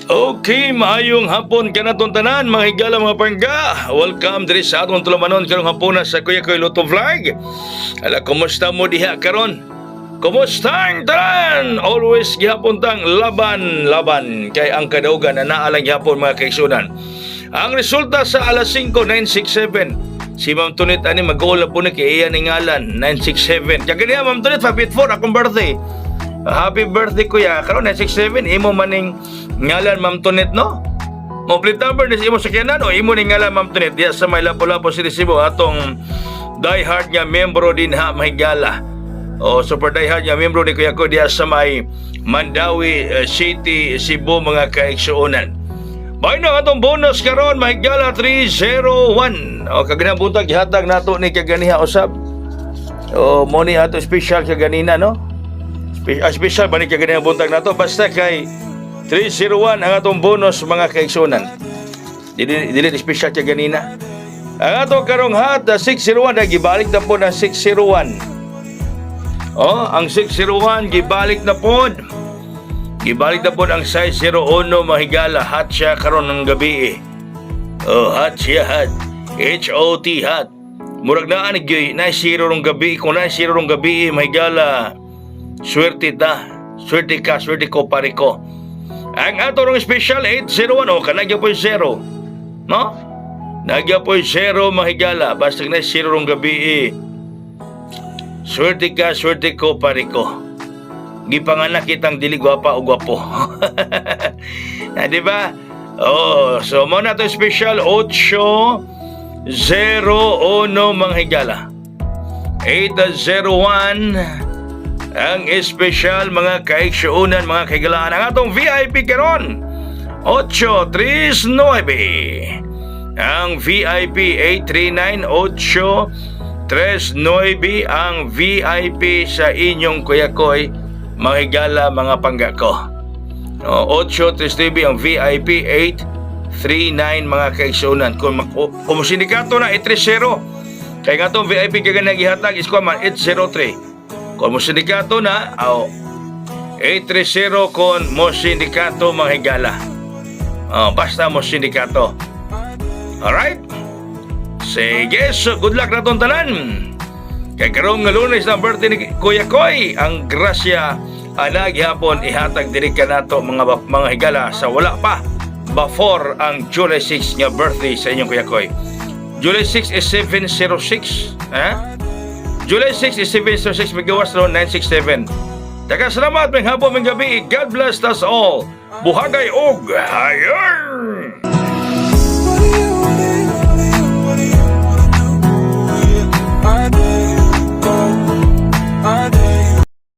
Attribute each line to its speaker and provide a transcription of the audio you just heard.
Speaker 1: Okay, maayong hapon ka na tanan, mga higala mga pangga. Welcome diri sa atong tulumanon karong hapuna sa Kuya Koy Luto Vlog. Ala, kumusta mo diha karon? Kumusta ang tanan? Always gihapon tang laban kay ang kadaugan na naalang gihapon mga kaigsunan. Ang resulta sa alas 5, 967. Si Ma'am Tunit ani mag-goal na po na kay iya ni ngalan 967. Kaya ganyan Ma'am Tunit, happy 4 akong birthday. Happy birthday kuya. Karon 967 imo maning ngalan Ma'am Tunit no? Mo plate number ni imo sakyanan o imo ning ngalan Ma'am Tunit diya sa may Lapu-Lapu City Cebu atong diehard nga membro din ha mahigala. O super diehard nga membro ni kuya ko diya sa may Mandawi City Cebu mga kaigsuonan. Bay na atong bonus karon mahigala 301. O kaganang buntag gihatag nato ni kaganiha usab. O mo ni ato special kaganina no? Special ba ni kaganang buntag nato basta kay 301 ang atong bonus mga kaigsunan. Dili special kaganina. Ang ato karong hat 601 na gibalik na po ng 601. Oh, ang 601 gibalik na po. Gibalik na po ang 601 mahigala hat siya karon ng gabi. Oh, hat siya hat. HOT hat. Murag na anigyoy na 0 rong gabi kung na 0 rong gabi mahigala. Swerte ta. Swerte ka, swerte ko pare ko. Ang ato rong special 801 o kanagya po 0. No? Nagya po 0 mahigala. Basta na 0 rong gabi Swerte ka, swerte ko pare ko. Gipanganak kitang dili gwapa o gwapo. Na di ba? Oh, so mo na to special 801 manghigala. 801 ang espesyal mga kaigsuunan mga kaigalaan ang atong VIP karon 839 ang VIP 839 839 ang VIP sa inyong Kuya Koy mga higala mga pangga ko 839 ang VIP 839 mga kaigsuunan kung sindikato na 830 kaya nga itong VIP kaya nagihatag is man 803 kung mo sindikato na, 830 kung mo sindikato mga higala. Basta mo sindikato. Alright? Sige, so good luck na itong tanan. Kaya karong nga Lunes na birthday ni Kuya Koy, ang grasya naghihapon ihatag diri ka nato mga higala sa wala pa before ang July 6 nga birthday sa inyong Kuya Koy. July 6 is 706. July 6 is 706 magawas ron 967. Daghang salamat mga hapon mga gabi. God bless us all. Buhagay og hayer.